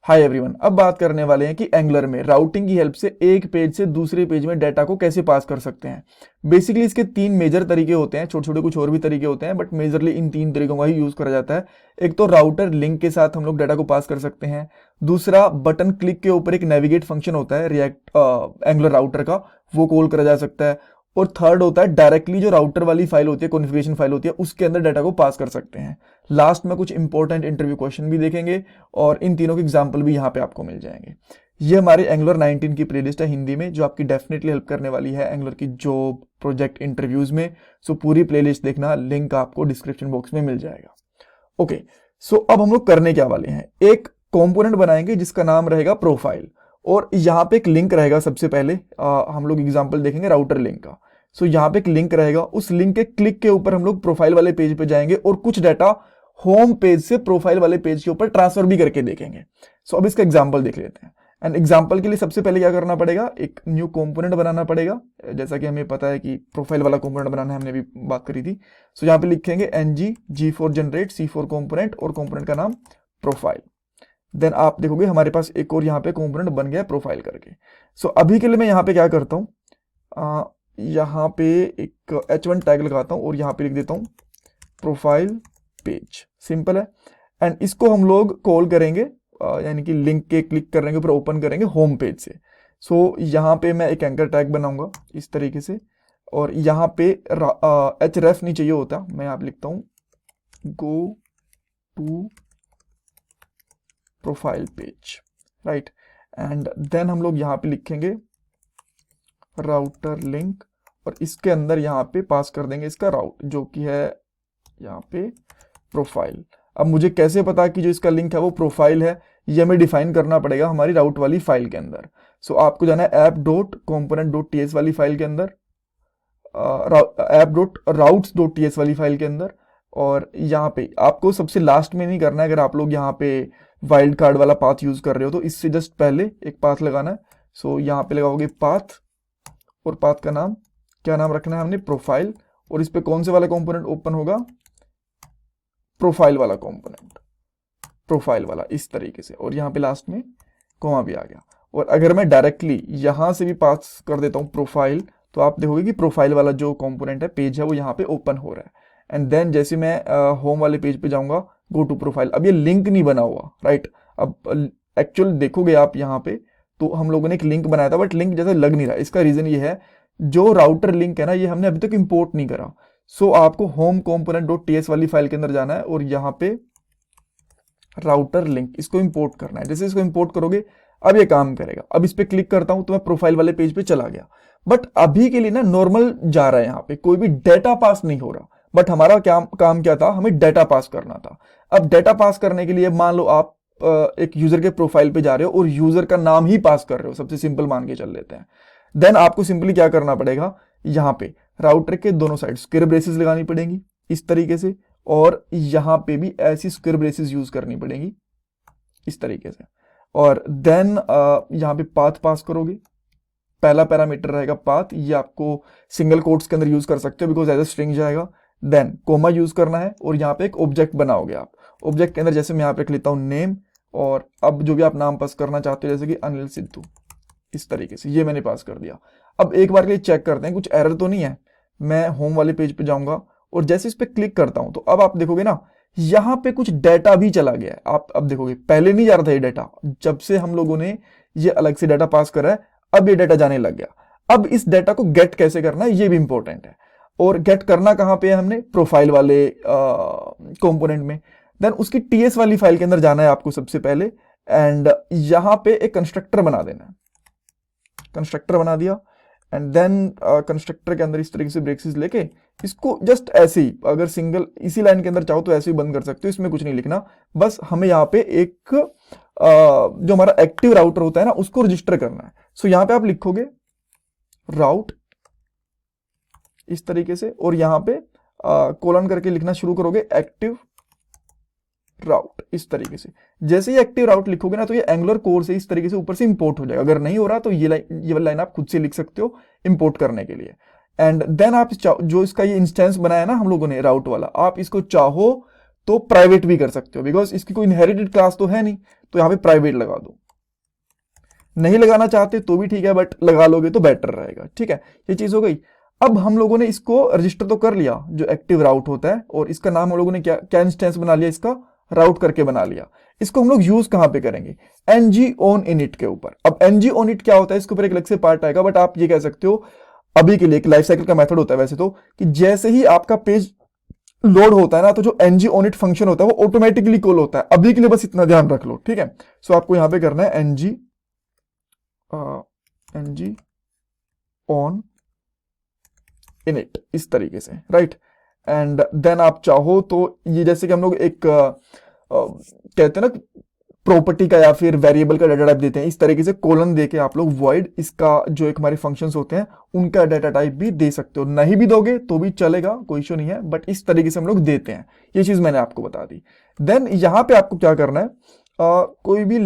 Hi everyone, अब बात करने वाले हैं कि एंगुलर में राउटिंग की हेल्प से एक पेज से दूसरे पेज में डाटा को कैसे पास कर सकते हैं। बेसिकली इसके तीन मेजर तरीके होते हैं, छोटे छोटे कुछ और भी तरीके होते हैं, बट मेजरली इन तीन तरीकों का ही यूज करा जाता है। एक तो राउटर लिंक के साथ हम लोग डाटा को पास कर सकते हैं। दूसरा, बटन क्लिक के ऊपर एक नेविगेट फंक्शन होता है रिएक्ट एंगुलर राउटर का, वो कॉल करा जा सकता है। और थर्ड होता है डायरेक्टली जो राउटर वाली फाइल होती है, कॉन्फ़िगरेशन फाइल होती है, उसके अंदर डाटा को पास कर सकते हैं। लास्ट में कुछ इंपॉर्टेंट इंटरव्यू क्वेश्चन भी देखेंगे और इन तीनों के एग्जाम्पल भी यहाँ पे आपको मिल जाएंगे। ये हमारे एंगुलर 19 की प्लेलिस्ट है हिंदी में, जो आपकी डेफिनेटली हेल्प करने वाली है एंगुलर की जॉब प्रोजेक्ट इंटरव्यूज में। सो पूरी प्लेलिस्ट देखना, लिंक आपको डिस्क्रिप्शन बॉक्स में मिल जाएगा। ओके, सो अब हम लोग करने क्या वाले हैं, एक कॉम्पोनेंट बनाएंगे जिसका नाम रहेगा प्रोफाइल, और यहाँ पे एक लिंक रहेगा। सबसे पहले हम लोग एग्जांपल देखेंगे राउटर लिंक का। सो यहाँ पे एक लिंक रहेगा, उस लिंक के क्लिक के ऊपर हम लोग प्रोफाइल वाले पेज पे जाएंगे और कुछ डाटा होम पेज से प्रोफाइल वाले पेज के ऊपर ट्रांसफर भी करके देखेंगे। सो अब इसका एग्जांपल देख लेते हैं। एंड एग्जांपल के लिए सबसे पहले क्या करना पड़ेगा, एक न्यू कंपोनेंट बनाना पड़ेगा। जैसा कि हमें पता है कि प्रोफाइल वाला कंपोनेंट बनाना है, हमने भी बात करी थी। सो यहाँ पे लिखेंगे ng g4 generate c4 component और कंपोनेंट का नाम प्रोफाइल। देन आप देखोगे हमारे पास एक और यहाँ पे कंपोनेंट बन गया प्रोफाइल करके। सो अभी के लिए मैं यहाँ पे क्या करता हूँ, यहाँ पे एक h1 टैग लगाता हूँ और यहाँ पे लिख देता हूँ प्रोफाइल पेज। सिंपल है। एंड इसको हम लोग कॉल करेंगे, यानी कि लिंक के क्लिक करने के ऊपर ओपन करेंगे होम पेज से। सो यहाँ पे मैं एक एंकर टैग बनाऊंगा इस तरीके से, और यहाँ पे href नहीं चाहिए होता, मैं यहाँ पे लिखता हूँ go to profile page, right. And then हम लोग यहाँ पे लिखेंगे राउटर लिंक, और इसके अंदर यहाँ पे पास कर देंगे इसका राउट, जो कि है यहाँ पे प्रोफाइल। अब मुझे कैसे पता कि जो इसका लिंक है वो प्रोफाइल है, ये हमें डिफाइन करना पड़ेगा हमारी राउट वाली फाइल के अंदर। सो आपको जाना है app.component.ts वाली फाइल के अंदर, app.routes.ts वाली फाइल के अंदर, और यहाँ पे आपको सबसे लास्ट में नहीं करना है। अगर आप लोग यहाँ पे वाइल्ड कार्ड वाला पाथ यूज कर रहे हो तो इससे जस्ट पहले एक पाथ लगाना है। सो यहाँ पे लगाओगे पाथ, और पाथ का नाम क्या नाम रखना है हमने, प्रोफाइल। और इस पे कौन से वाला कंपोनेंट ओपन होगा, प्रोफाइल वाला कंपोनेंट, प्रोफाइल वाला, इस तरीके से। और यहाँ पे लास्ट में कॉमा भी आ गया। और अगर मैं डायरेक्टली यहाँ से भी पास कर देता हूँ प्रोफाइल, तो आप देखोगे कि प्रोफाइल वाला जो कंपोनेंट है, पेज है, वो यहाँ पे ओपन हो रहा है। एंड देन जैसे मैं होम वाले पेज पे जाऊंगा, गो टू प्रोफाइल, अब ये लिंक नहीं बना हुआ, राइट। अब एक्चुअल देखोगे आप यहाँ पे, तो हम लोगों ने एक लिंक बनाया था, बट लिंक जैसा लग नहीं रहा। इसका रीजन ये है, जो राउटर लिंक है ना, ये हमने अभी तक इंपोर्ट नहीं करा। सो आपको होम component.ts वाली फाइल के अंदर जाना है और यहाँ पे राउटर लिंक, इसको इंपोर्ट करना है। जैसे इसको इंपोर्ट करोगे, अब ये काम करेगा। अब इस पे क्लिक करता हूं तो मैं प्रोफाइल वाले पेज पे चला गया। बट अभी के लिए ना नॉर्मल जा रहा है, यहाँ पे कोई भी डेटा पास नहीं हो रहा। बट हमारा काम क्या था, हमें डेटा पास करना था। अब डेटा पास करने के लिए मान लो आप एक यूजर के प्रोफाइल पे जा रहे हो और यूजर का नाम ही पास कर रहे हो, सबसे सिंपल मान के चल लेते हैं। देन आपको सिंपली क्या करना पड़ेगा, यहाँ पे राउटर के दोनों साइड स्क्वेयर ब्रेसेस लगानी पड़ेंगी इस तरीके से, और यहाँ पे भी ऐसी स्क्वेयर ब्रेसेस यूज करनी पड़ेंगी इस तरीके से। और देन यहाँ पे पाथ पास करोगे, पहला पैरामीटर रहेगा पाथ, ये आपको सिंगल कोट्स के अंदर यूज कर सकते हो बिकॉज एज ए स्ट्रिंग जाएगा। देन कोमा यूज करना है, और यहाँ पे एक ऑब्जेक्ट बनाओगे आप। ऑब्जेक्ट के अंदर जैसे मैं यहाँ पे लिख लेता हूँ नेम, और अब जो भी आप नाम पास करना चाहते हो, जैसे कि अनिल सिद्धू, इस तरीके से, ये मैंने पास कर दिया। अब एक बार के लिए चेक करते हैं कुछ एरर तो नहीं है। मैं होम वाले पेज पे जाऊंगा और जैसे इस पे क्लिक करता हूं, तो अब आप देखोगे ना, यहाँ पे कुछ डाटा भी चला गया है। आप अब देखोगे, पहले नहीं जा रहा था ये डाटा, जब से हम लोगों ने ये अलग से डाटा पास करा है, अब ये डाटा जाने लग गया। अब इस डाटा को गेट कैसे करना है, ये भी इंपॉर्टेंट है। और गेट करना कहाँ पे है, हमने प्रोफाइल वाले कंपोनेंट में। देन उसकी टीएस वाली फाइल के अंदर जाना है आपको सबसे पहले, एंड यहाँ पे एक कंस्ट्रक्टर बना देना है। कंस्ट्रक्टर बना दिया, एंड देन कंस्ट्रक्टर के अंदर इस तरीके से ब्रेसेस लेके इसको जस्ट ऐसे ही, अगर सिंगल इसी लाइन के अंदर चाहो तो ऐसे ही बंद कर सकते हो, इसमें कुछ नहीं लिखना। बस हमें यहाँ पे एक जो हमारा एक्टिव राउटर होता है ना, उसको रजिस्टर करना है। सो यहाँ पे आप लिखोगे राउट इस तरीके से, और यहाँ पे कोलन करके लिखना शुरू करोगे एक्टिव राउट इस तरीके से। जैसे ही एक्टिव राउट लिखोगे ना, तो ये एंगुलर कोर से इस तरीके से ऊपर से इंपोर्ट हो जाएगा। अगर नहीं हो रहा तो ये वाली लाइन आप खुद से लिख सकते हो इंपोर्ट करने के लिए। एंड देन आप जो इसका ये इंस्टेंस बनाया ना हम लोगों ने राउट वाला, आप इसको चाहो तो प्राइवेट भी कर सकते हो, बिकॉज इसकी कोई इनहेरिटेड क्लास तो है नहीं, तो यहाँ पे प्राइवेट लगा दो। नहीं लगाना चाहते तो भी ठीक है, बट लगा लोगे तो बेटर रहेगा। ठीक है, ये चीज हो गई। अब हम लोगों ने इसको रजिस्टर तो कर लिया जो एक्टिव राउट होता है, और इसका नाम हम लोगों ने क्या क्या इंस्टेंस बना लिया, इसका राउट करके बना लिया। इसको हम लोग यूज कहां पे करेंगे, ng on init के ऊपर। अब ng on it क्या होता है, इसके ऊपर एक अलग से पार्ट आएगा, बट आप ये कह सकते हो अभी के लिए एक लाइफ साइकिल का मेथड होता है वैसे तो, कि जैसे ही आपका पेज लोड होता है ना, तो जो ng on it फंक्शन होता है वो ऑटोमेटिकली कॉल होता है। अभी के लिए बस इतना ध्यान रख लो। ठीक है, सो आपको यहां पे करना है ng on init इस तरीके से, राइट। एंड देन आप चाहो तो ये जैसे कि हम लोग एक कहते हैं ना प्रॉपर्टी का या फिर वेरिएबल का डाटा टाइप देते हैं, इस तरीके से कोलन देके आप लोग वॉइड इसका जो एक हमारे फंक्शंस होते हैं उनका डाटा टाइप भी दे सकते हो। नहीं भी दोगे तो भी चलेगा, कोई इशू नहीं है, बट इस तरीके से हम लोग देते हैं। ये चीज मैंने आपको बता दी। देन यहां पे आपको क्या करना है, कोई भी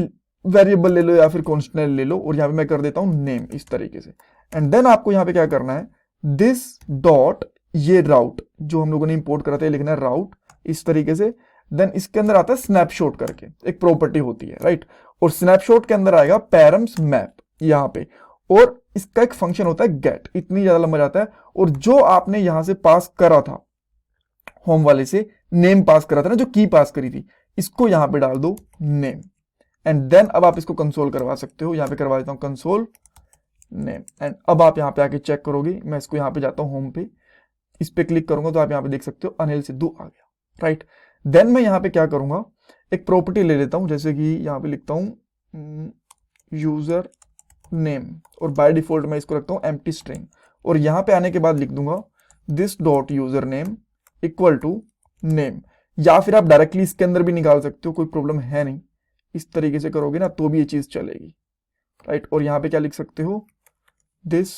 वेरिएबल ले लो या फिर कॉन्स्टेंट ले लो, और यहां पे मैं कर देता हूं नेम इस तरीके से। एंड देन आपको यहां पे क्या करना है, दिस डॉट ये राउट जो हम लोगों ने इंपोर्ट करा था, ये लिखना है राउट इस तरीके से। देन इसके अंदर आता है स्नैपशॉट करके एक प्रॉपर्टी होती है, राइट। और स्नैपशॉट के अंदर आएगा पैरम्स मैप यहां पे, और इसका एक फंक्शन होता है गेट। इतनी ज्यादा लंबा जाता है, और जो आपने यहां से पास करा था होम वाले से, नेम पास करा था ना, जो की पास करी थी, इसको यहां पे डाल दो नेम। एंड देन अब आप इसको कंसोल करवा सकते हो। यहां पे करवा देता हूं कंसोल नेम। एंड अब आप यहां पे आके चेक करोगे, मैं इसको यहां पे जाता हूं होम पे, इस पे क्लिक करूंगा तो आप यहां पे देख सकते हो अनिल सिद्धू आ गया, राइट। देन मैं यहां पे क्या करूंगा, एक प्रॉपर्टी ले लेता हूं, जैसे कि यहां पे लिखता हूं यूजर नेम, और बाय डिफॉल्ट मैं इसको रखता हूं एम्प्टी स्ट्रिंग। और यहां पे आने के बाद लिख दूंगा this dot user name equal to name, या फिर आप डायरेक्टली इसके अंदर भी निकाल सकते हो, कोई प्रॉब्लम है नहीं। इस तरीके से करोगे ना तो भी ये चीज चलेगी, राइट। और यहां पे क्या लिख सकते हो, दिस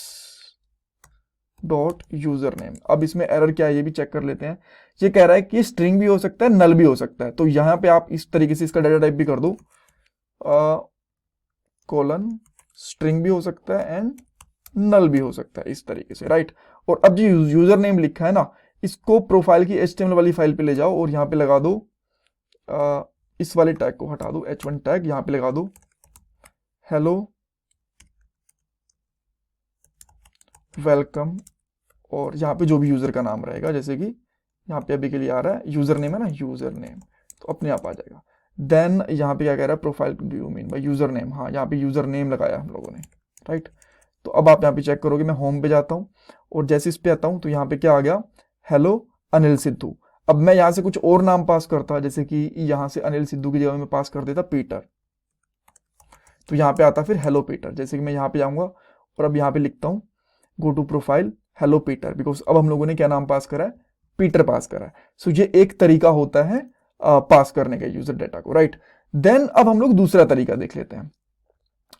डॉट यूजर नेम। अब इसमें एरर क्या है ये भी चेक कर लेते हैं। ये कह रहा है कि स्ट्रिंग भी हो सकता है, नल भी हो सकता है, तो यहां पे आप इस तरीके से इसका डाटा टाइप भी कर दो, कोलन स्ट्रिंग भी हो सकता है एंड नल भी हो सकता है इस तरीके से, राइट। और अब जो यूजर नेम लिखा है ना, इसको प्रोफाइल की HTML वाली फाइल पे ले जाओ और यहां पे लगा दो इस वाले टैग को हटा दो, h1 टैग, यहां पे लगा दो हेलो वेलकम, और यहाँ पे जो भी यूजर का नाम रहेगा, जैसे कि यहाँ पे अभी के लिए आ रहा है यूजर नेम है ना, यूजर नेम, तो अपने आप आ जाएगा। देन यहाँ पे क्या कह रहा है, profile do you mean by user name, हाँ यहाँ पे यूजर नेम लगाया हम लोगों ने, राइट। तो अब आप यहाँ पे चेक करोगे, मैं होम पे जाता हूँ और जैसे इस पे आता हूँ तो यहाँ पे क्या आ गया, हेलो अनिल सिद्धू। अब मैं यहाँ से कुछ और नाम पास करता, जैसे कि यहाँ से अनिल सिद्धू की जगह में पास कर देता पीटर, तो यहाँ पे आता फिर हेलो पीटर। जैसे कि मैं यहाँ पे जाऊंगा और अब यहाँ पे लिखता हूँ go to profile hello Peter, because अब हम लोगों ने क्या नाम पास करा है, पीटर पास करा है। सो ये एक तरीका होता है पास करने का यूजर डेटा को, राइट। देन अब हम लोग दूसरा तरीका देख लेते हैं।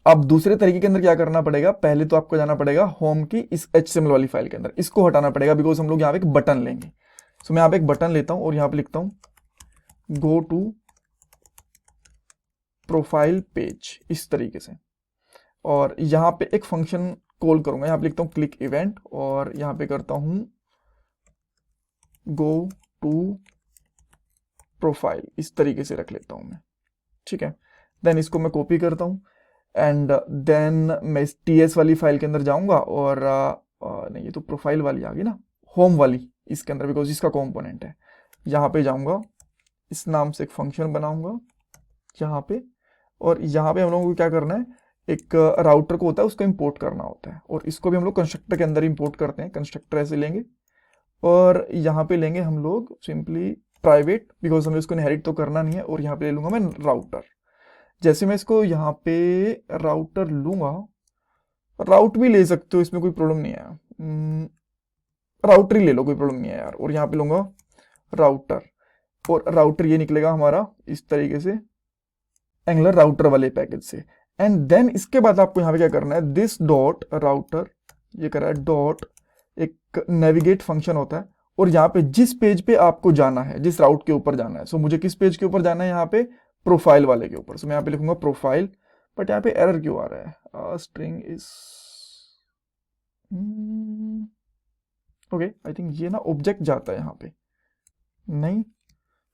अब दूसरे तरीके के अंदर क्या करना पड़ेगा, पहले तो आपको जाना पड़ेगा होम की इस HTML वाली फाइल के अंदर, इसको हटाना पड़ेगा बिकॉज हम लोग यहाँ पे एक बटन लेंगे। सो मैं यहाँ पे एक बटन लेता हूँ और यहाँ पे लिखता हूँ गो टू प्रोफाइल पेज इस तरीके से, और यहाँ पे एक फंक्शन कॉल करूंगा, यहाँ पे लिखता हूँ क्लिक इवेंट, और यहाँ पे करता हूँ गो टू प्रोफाइल इस तरीके से रख लेता हूँ मैं, ठीक है। देन इसको मैं कॉपी करता हूँ एंड देन मैं इस TS वाली फाइल के अंदर जाऊंगा और नहीं ये तो प्रोफाइल वाली आ गई ना, होम वाली इसके अंदर, बिकॉज इसका कॉम्पोनेंट है। यहाँ पे जाऊंगा, इस नाम से एक फंक्शन बनाऊंगा यहाँ पे, और यहाँ पे हम लोगों को क्या करना है, एक राउटर को होता है उसको इंपोर्ट करना होता है, और इसको भी हम लोग कंस्ट्रक्टर के अंदर इंपोर्ट करते हैं। कंस्ट्रक्टर ऐसे लेंगे और यहाँ पे लेंगे हम लोग सिंपली प्राइवेट, बिकॉज हमें उसको इनहेरिट तो करना नहीं है, और यहाँ पे ले लूंगा मैं राउटर। जैसे मैं इसको यहाँ पे राउटर लूंगा, राउट भी ले सकते हो, इसमें कोई प्रॉब्लम नहीं है, राउटर ही ले लो, कोई प्रॉब्लम नहीं है यार। और यहाँ पे लूंगा राउटर, और राउटर ये निकलेगा हमारा इस तरीके से एंगुलर राउटर वाले पैकेज से। एंड देन इसके बाद आपको यहाँ पे क्या करना है, दिस डॉट राउटर, ये कर रहा है डॉट, एक नेविगेट फंक्शन होता है, और यहाँ पे जिस पेज पे आपको जाना है, जिस राउट के ऊपर जाना है, सो मुझे किस पेज के ऊपर जाना है, यहाँ पे प्रोफाइल वाले के ऊपर। सो मैं यहाँ पे लिखूंगा प्रोफाइल, बट यहाँ पे एरर क्यों आ रहा है, string is okay, I think ये ना ऑब्जेक्ट जाता है यहाँ पे, नहीं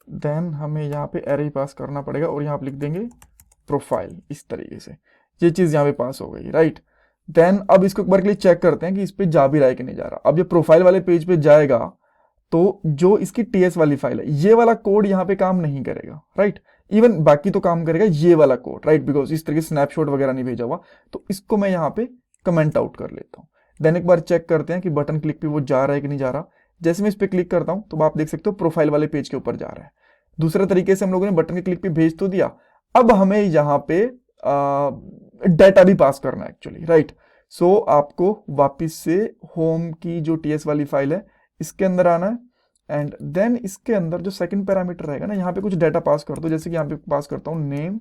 देन हमें यहाँ पे एरे पास करना पड़ेगा और यहाँ पे लिख देंगे प्रोफाइल, इस तरीके से ये चीज़ यहाँ पे पास हो गई, राइट। देन अब इसको एक बार के लिए चेक करते हैं कि इस पे जा भी रहा है कि नहीं जा रहा। अब ये प्रोफाइल वाले पेज पे जाएगा तो जो इसकी टीएस वाली फाइल है ये वाला कोड यहाँ पे काम नहीं करेगा, राइट। इवन बाकी तो काम करेगा ये वाला कोड, राइट, बिकॉज इस तरह के स्नैपशॉट वगैरह नहीं भेजा हुआ, तो इसको मैं यहाँ पे कमेंट आउट कर लेता हूँ। देन एक बार चेक करते हैं कि बटन क्लिक पे वो जा रहा है कि नहीं जा रहा। जैसे मैं इस पर क्लिक करता हूँ तो आप देख सकते हो प्रोफाइल वाले पेज के ऊपर जा रहा है। दूसरे तरीके से हम लोगों ने बटन के क्लिक पे भेज तो दिया, अब हमें यहाँ पे डाटा भी पास करना है एक्चुअली, राइट। सो आपको वापिस से होम की जो टीएस वाली फाइल है इसके अंदर आना है, एंड देन इसके अंदर जो सेकंड पैरामीटर रहेगा ना, यहाँ पे कुछ डाटा पास कर दो। जैसे कि यहाँ पे पास करता हूँ नेम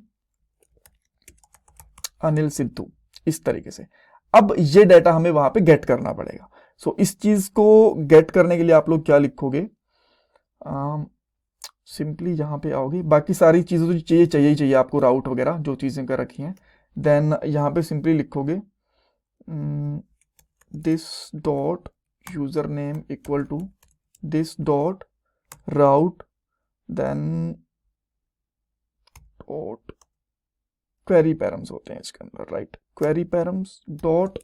अनिल सिद्धू, इस तरीके से। अब ये डाटा हमें वहां पे गेट करना पड़ेगा। सो इस चीज को गेट करने के लिए आप लोग क्या लिखोगे, सिंपली यहाँ पे आओगे, बाकी सारी चीज़ें तो चाहिए ही चाहिए आपको, राउट वगैरह जो चीज़ें कर रखी हैं। देन यहाँ पे सिंपली लिखोगे this dot user name equal to this dot route, then dot query params होते हैं इसके अंदर, right. Query params dot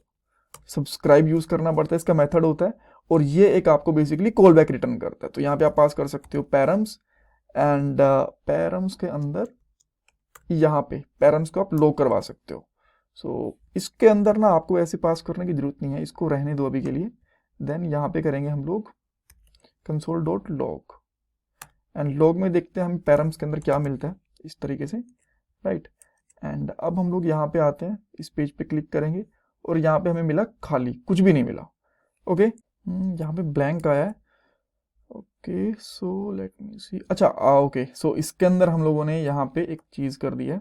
subscribe use करना पड़ता है, इसका मेथड होता है, और ये एक आपको बेसिकली कॉल बैक रिटर्न करता है। तो यहाँ पे आप पास कर सकते हो पैरम्स, एंड पैरम्स के अंदर यहाँ पे पैरम्स को आप लो करवा सकते हो। सो इसके अंदर ना आपको ऐसे पास करने की जरूरत नहीं है, इसको रहने दो अभी के लिए। देन यहाँ पे करेंगे हम लोग console dot log, and log में देखते हैं हम पैरम्स के अंदर क्या मिलता है, इस तरीके से, राइट। एंड अब हम लोग यहाँ पे आते हैं, इस पेज पे क्लिक करेंगे और यहाँ पे हमें मिला खाली, कुछ भी नहीं मिला। ओके, यहाँ पे ब्लैंक आया है। ओके, सो लेट मी सी, अच्छा ओके, सो इसके अंदर हम लोगों ने यहाँ पे एक चीज कर दी है,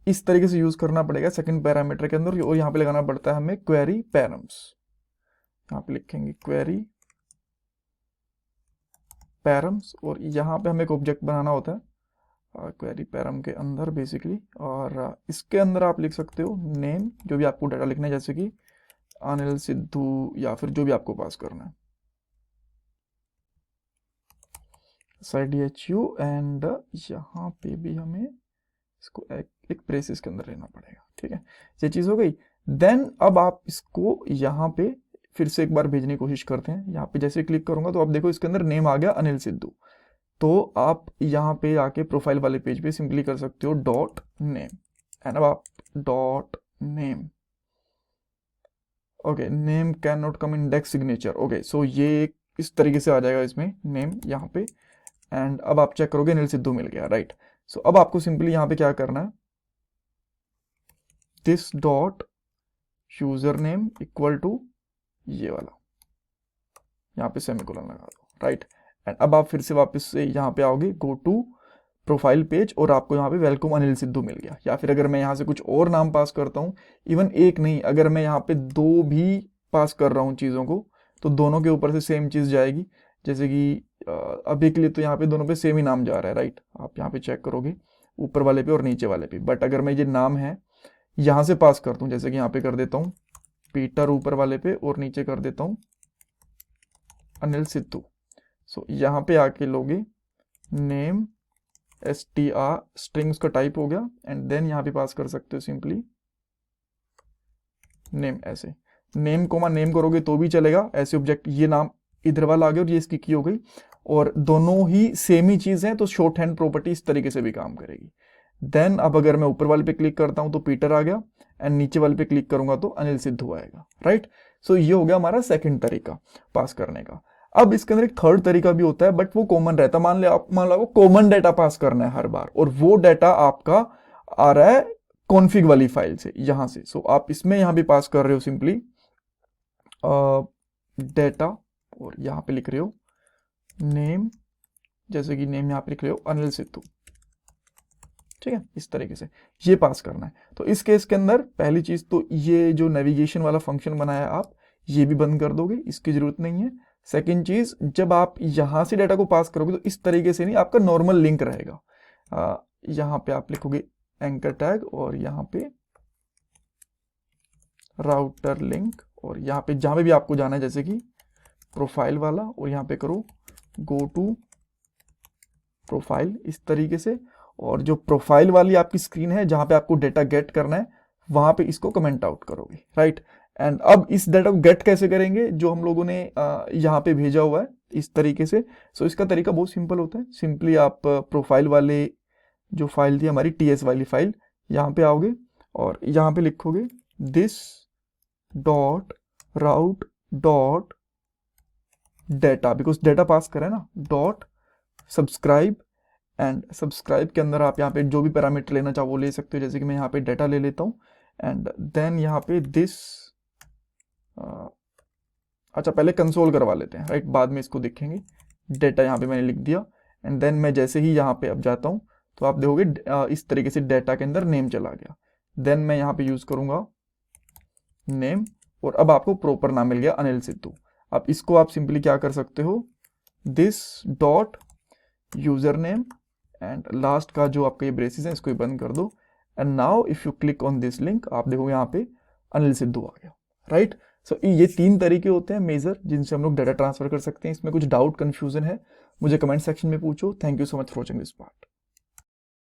इस तरीके से यूज करना पड़ेगा सेकंड पैरामीटर के अंदर, और यहाँ पे लगाना पड़ता है हमें क्वेरी पैरम्स। यहाँ पे लिखेंगे क्वेरी पैरम्स, और यहाँ पे हमें एक ऑब्जेक्ट बनाना होता है क्वेरी पैरम के अंदर बेसिकली, और इसके अंदर आप लिख सकते हो नेम, जो भी आपको डाटा लिखना है, जैसे कि अनिल सिद्धू, या फिर जो भी आपको पास करना है, SIDHU, एंड यहाँ पे भी हमें इसको एक ब्रेसेस के अंदर रहना पड़ेगा, ठीक है। ये चीज़ हो गई। देन अब आप इसको यहाँ पे फिर से एक बार भेजने की कोशिश करते हैं। यहाँ पे जैसे क्लिक करूंगा तो आप देखो इसके अंदर नेम आ गया अनिल सिद्धू। तो आप यहाँ पे आके प्रोफाइल वाले पेज पे सिंपली कर सकते हो डॉट नेम, एंड अब आप dot name, okay, name can not come in desk signature, okay, so ये इस तरीके से आ जाएगा इसमें नेम यहाँ पे, एंड अब आप चेक करोगे अनिल सिद्धू मिल गया, राइट। सो अब आपको सिंपली यहाँ पे क्या करना है, this dot user name equal to ये वाला, यहाँ पे सेमीकोलन लगा दो, राइट। एंड अब आप फिर से वापस से यहाँ पे आओगे गो टू प्रोफाइल पेज, और आपको यहाँ पे वेलकम अनिल सिद्धू मिल गया। या फिर अगर मैं यहाँ से कुछ और नाम पास करता हूँ, इवन एक नहीं, अगर मैं यहाँ पे दो भी पास कर रहा हूँ चीज़ों को, तो दोनों के ऊपर से सेम चीज़ जाएगी। जैसे कि अभी के लिए तो यहाँ पे दोनों पे सेम ही नाम जा रहा है, राइट। आप यहाँ पे चेक करोगे ऊपर वाले पे और नीचे वाले पे, बट अगर मैं ये नाम है यहाँ से पास करता हूँ, जैसे कि यहाँ पे कर देता हूँ पीटर ऊपर वाले पे, और नीचे कर देता हूँ अनिल सिद्धू। सो यहाँ पे आके लोगे नेम str, स्ट्रिंग उसका टाइप हो गया, एंड देन यहाँ पे पास कर सकते हो सिंपली नेम, ऐसे नेम कोमा नेम करोगे तो भी चलेगा, ऐसे ऑब्जेक्ट ये नाम इधर वाला आ गया और ये इसकी की हो गई, और दोनों ही सेम ही चीज है, तो शॉर्ट हैंड प्रॉपर्टी इस तरीके से भी काम करेगी। देन अब अगर मैं ऊपर वाले पे क्लिक करता हूं तो पीटर आ गया, एंड नीचे वाले पे क्लिक करूंगा तो अनिल सिद्धू आएगा, राइट। सो ये हो गया हमारा सेकंड तरीका पास करने का। अब इसके अंदर एक थर्ड तरीका भी होता है, बट वो कॉमन रहता है। मान लो आपको कॉमन डाटा पास करना है हर बार, और वो डाटा आपका आ रहा है कॉन्फ़िग वाली फाइल से, यहां से। सो आप इसमें यहां भी पास कर रहे हो सिंपली डाटा, और यहां पे लिख रहे हो नेम, जैसे कि नेम यहां पे लिख रहे हो अनिल सिद्धू, ठीक है, इस तरीके से ये पास करना है। तो इस केस के अंदर पहली चीज तो ये जो नेविगेशन वाला फंक्शन बनाया आप, ये भी बंद कर दोगे, इसकी जरूरत नहीं है। सेकंड चीज, जब आप यहां से डाटा को पास करोगे तो इस तरीके से नहीं, आपका नॉर्मल लिंक रहेगा। यहां पे आप लिखोगे एंकर टैग, और यहां पे राउटर लिंक, और यहाँ पे जहां पे भी आपको जाना है, जैसे कि प्रोफाइल वाला, और यहाँ पे करो गो टू प्रोफाइल इस तरीके से, और जो प्रोफाइल वाली आपकी स्क्रीन है जहां पे आपको डेटा गेट करना है वहां पे इसको कमेंट आउट करोगे, राइट। एंड अब इस डेटा को गेट कैसे करेंगे, जो हम लोगों ने यहाँ पे भेजा हुआ है इस तरीके से। सो इसका तरीका बहुत सिंपल होता है। सिंपली आप प्रोफाइल वाले जो फाइल थी हमारी टीएस वाली फाइल, यहाँ पे आओगे और यहाँ पे लिखोगे this dot route dot data, because data pass करें ना, डॉट सब्सक्राइब। एंड सब्सक्राइब के अंदर आप यहाँ पे जो भी पैरामीटर लेना चाहो वो ले सकते हो, जैसे कि मैं यहाँ पे डेटा ले लेता हूँ। एंड देन यहाँ पे दिस, अच्छा पहले कंसोल करवा लेते हैं, राइट, बाद में इसको देखेंगे। डेटा यहाँ पे मैंने लिख दिया। एंड देन मैं जैसे ही यहाँ पे अब जाता हूँ तो आप देखोगे इस तरीके से डेटा के अंदर नेम चला गया। देन मैं यहाँ पे यूज करूंगा नेम, और अब आपको प्रॉपर नाम मिल गया अनिल सिद्धू। अब इसको आप सिंपली क्या कर सकते हो, this dot user name, and last का जो आपका ये ब्रेसेस है इसको ही बंद कर दो। And now if you click on this link, आप देखोगे यहाँ पे अनिल सिद्धू आ गया, राइट। सो ये 3 तरीके होते हैं मेजर जिनसे हम लोग डाटा ट्रांसफर कर सकते हैं। इसमें कुछ डाउट कंफ्यूजन है मुझे कमेंट सेक्शन में पूछो। Thank you so much for watching this part.